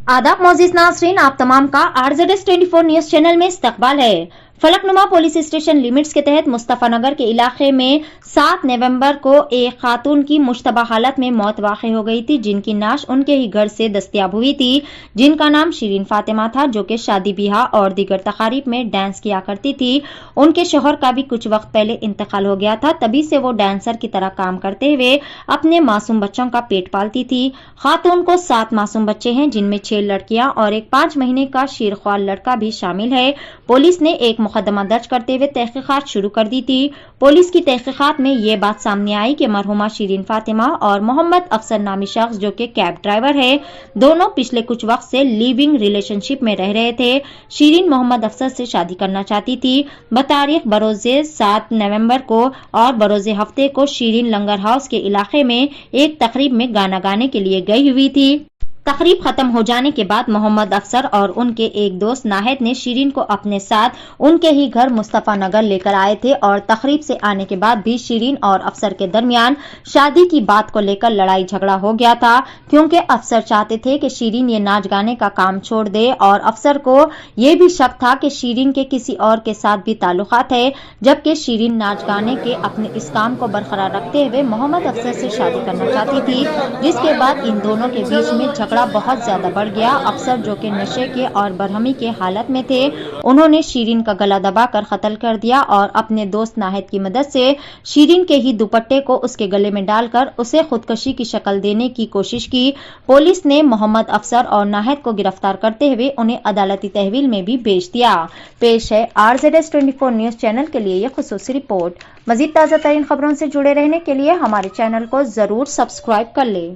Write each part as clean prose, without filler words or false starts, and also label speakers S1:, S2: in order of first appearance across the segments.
S1: आदाब मोअज़्ज़िज़ नाज़रीन, आप तमाम का RZS 24 न्यूज चैनल में इस्तकबाल है। फलकनुमा पुलिस स्टेशन लिमिट्स के तहत मुस्तफा नगर के इलाके में 7 नवंबर को एक खातून की मुश्तबा हालत में मौत वाक़ई हो गई थी, जिनकी नाश उनके ही घर से दस्तयाब हुई थी, जिनका नाम शिरीन फातिमा था, जो कि शादी ब्याह और दीगर तकारीब में डांस किया करती थी। उनके शोहर का भी कुछ वक्त पहले इंतकाल हो गया था, तभी से वो डांसर की तरह काम करते हुए अपने मासूम बच्चों का पेट पालती थी। खातून को 7 मासूम बच्चे हैं, जिनमें 6 लड़कियां और एक 5 महीने का शीरख्वार लड़का भी शामिल है। पुलिस ने एक मुकदमा दर्ज करते हुए तहकीकात शुरू कर दी थी। पुलिस की तहकीकात में ये बात सामने आई कि मरहुमा शिरीन फातिमा और मोहम्मद अफसर नामी शख्स, जो कि कैब ड्राइवर है, दोनों पिछले कुछ वक्त से लिविंग रिलेशनशिप में रह रहे थे। शिरीन मोहम्मद अफसर से शादी करना चाहती थी। बतारीख बरोजे 7 नवंबर को और बरोजे हफ्ते को शिरीन लंगर हाउस के इलाके में एक तकरीब में गाना गाने के लिए गई हुई थी। तकरीब खत्म हो जाने के बाद मोहम्मद अफसर और उनके एक दोस्त नाहिद ने शिरीन को अपने साथ उनके ही घर मुस्तफा नगर लेकर आए थे और तकरीब से आने के बाद भी शिरीन और अफसर के दरमियान शादी की बात को लेकर लड़ाई झगड़ा हो गया था, क्योंकि अफसर चाहते थे कि शिरीन ये नाच गाने का काम छोड़ दे और अफसर को ये भी शक था कि शिरीन के किसी और के साथ भी ताल्लुकात है, जबकि शिरीन नाच गाने के अपने इस काम को बरकरार रखते हुए मोहम्मद अफसर से शादी करना चाहती थी, जिसके बाद इन दोनों के बीच में झगड़ा बहुत ज्यादा बढ़ गया। अफसर, जो कि नशे के और बरहमी के हालत में थे, उन्होंने शिरीन का गला दबाकर कत्ल कर दिया और अपने दोस्त नाहिद की मदद से शिरीन के ही दुपट्टे को उसके गले में डालकर उसे खुदकशी की शक्ल देने की कोशिश की। पुलिस ने मोहम्मद अफसर और नाहिद को गिरफ्तार करते हुए उन्हें अदालती तहवील में भी भेज दिया। पेश है RZS 24 न्यूज चैनल के लिए यह खुसूसी रिपोर्ट। मजीद ताज़ा तरीन खबरों से जुड़े रहने के लिए हमारे चैनल को जरूर सब्सक्राइब कर ले।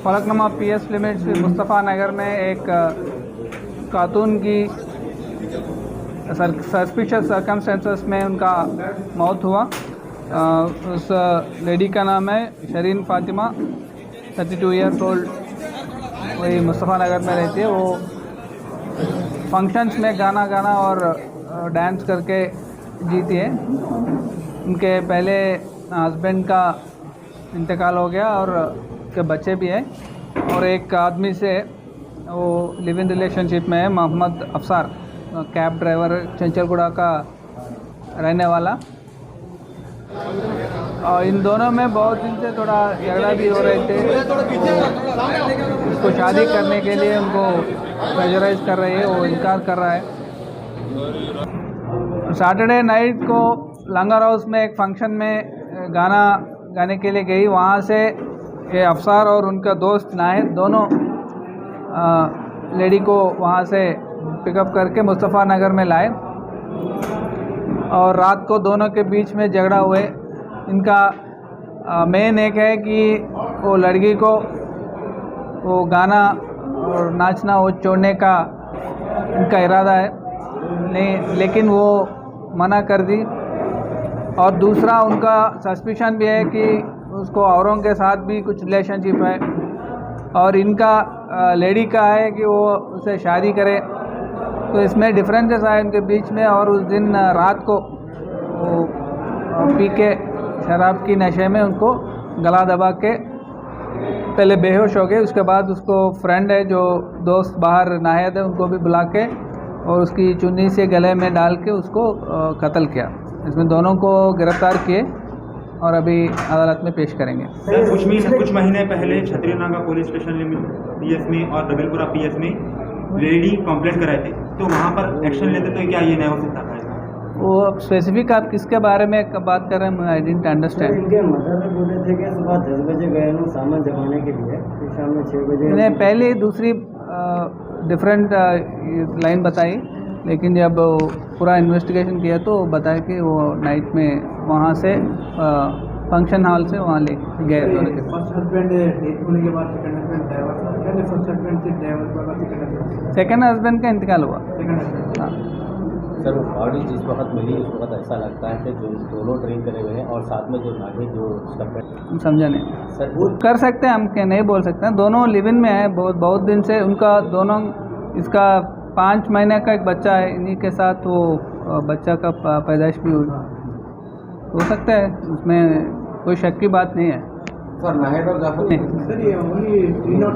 S2: फलकनुमा PS लिमिट्स मुस्तफ़ा नगर में एक खातून की सस्पिशियस सर्कमस्टेंसेस में उनका मौत हुआ। उस लेडी का नाम है शिरीन फातिमा, 32 ईयर्स ओल्ड, वही मुस्तफ़ा नगर में रहती है। वो फंक्शंस में गाना गाना और डांस करके जीती है। उनके पहले हस्बैंड का इंतकाल हो गया और के बच्चे भी हैं, और एक आदमी से वो लिव इन रिलेशनशिप में है, मोहम्मद अफसर, कैब ड्राइवर, चंचलगुड़ा का रहने वाला। और इन दोनों में बहुत दिन से थोड़ा झगड़ा भी हो रहे थे। उसको शादी करने के लिए उनको प्रेशराइज कर रही है, वो इनकार कर रहा है। सैटरडे नाइट को लंगर हाउस में एक फंक्शन में गाना गाने के लिए गई। वहाँ से ये अफसर और उनका दोस्त नाहिद दोनों लेडी को वहाँ से पिकअप करके मुस्तफ़ा नगर में लाए और रात को दोनों के बीच में झगड़ा हुए। इनका मेन एक है कि वो लड़की को वो गाना और नाचना वो छोड़ने का इनका इरादा है, नहीं, लेकिन वो मना कर दी। और दूसरा उनका सस्पिशन भी है कि उसको औरों के साथ भी कुछ रिलेशनशिप है, और इनका लेडी का है कि वो उसे शादी करे। तो इसमें डिफरेंसेस आए उनके बीच में। और उस दिन रात को वो पी के शराब की नशे में उनको गला दबा के पहले बेहोश हो गए। उसके बाद उसको फ्रेंड है, जो दोस्त बाहर नाहिद है, उनको भी बुला के और उसकी चुन्नी से गले में डाल के उसको कत्ल किया। इसमें दोनों को गिरफ्तार किए और अभी अदालत में पेश करेंगे।
S3: कुछ महीने पहले छतरीनागा पुलिस स्टेशन PS में और दबिलपुरा PS में लेडी कंप्लेंट कराए थे, तो वहाँ पर एक्शन लेते तो क्या ये नहीं हो सकता था?
S2: वो स्पेसिफिक आप किसके बारे में बात कर रहे हैं? I didn't understand.
S4: इनके मदर बोले थे कि सुबह 10 बजे गए हूँ सामान जमाने के लिए, फिर शाम में 6 बजे।
S2: मैंने पहले दूसरी डिफरेंट लाइन बताई, लेकिन जब पूरा इन्वेस्टिगेशन किया तो बताया कि वो नाइट में वहाँ से फंक्शन हॉल से वहाँ ले गए।
S3: फर्स्ट हस्बैंड डेथ होने के बाद सेकंड हस्बैंड ड्राइवर था, क्या फर्स्ट हस्बैंड से ड्राइवर?
S2: सेकंड हस्बैंड का इंतकाल हुआ। हाँ
S5: सर, बॉडी जिस वक्त मिली उस वक्त ऐसा लगता है कि जो दोनों ड्रिंक करे हुए हैं और साथ में जो नागिन जो उसका
S2: समझा नहीं
S5: सर,
S2: वो कर सकते हैं, हम क्या नहीं बोल सकते हैं। दोनों लिव इन में है बहुत दिन से। उनका दोनों, इसका 5 महीने का एक बच्चा है, इन्हीं के साथ वो बच्चा का पैदाइश भी हो सकता है, उसमें कोई शक की बात नहीं है।
S4: सर नाहिद और जाफर
S3: सर ये ओनली 3 और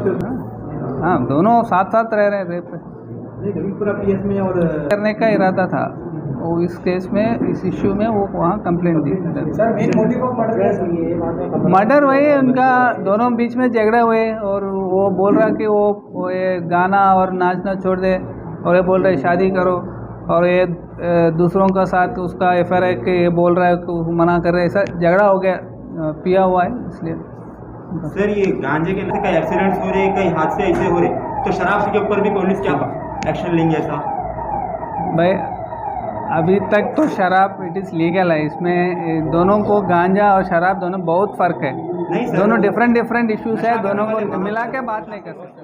S2: हाँ दोनों साथ साथ रह रहे थे
S3: दबिलपुरा पीएस में और
S2: करने का इरादा था वो इस केस में इस इश्यू में वो वहाँ complaint the
S3: sir main motive of murder
S2: murder वही उनका दोनों बीच में झगड़े हुए और वो बोल रहा कि वो ये गाना और नाचना छोड़ दे और ये बोल रहे शादी करो और ये दूसरों का साथ उसका एफआईआर है कि ये बोल रहा है कि मना कर रहे हैं ऐसा झगड़ा हो गया पिया हुआ है इसलिए
S3: सर ये गांजे के कई एक्सीडेंट्स हो रहे कई हादसे ऐसे हो रहे तो शराब के ऊपर भी पुलिस क्या एक्शन लेंगे ऐसा
S2: भाई अभी तक तो शराब इट इज़ लीगल है इसमें दोनों को गांजा और शराब दोनों बहुत फ़र्क है
S3: नहीं सर
S2: दोनों डिफरेंट इश्यूज है दोनों को मिला के बात नहीं कर सकते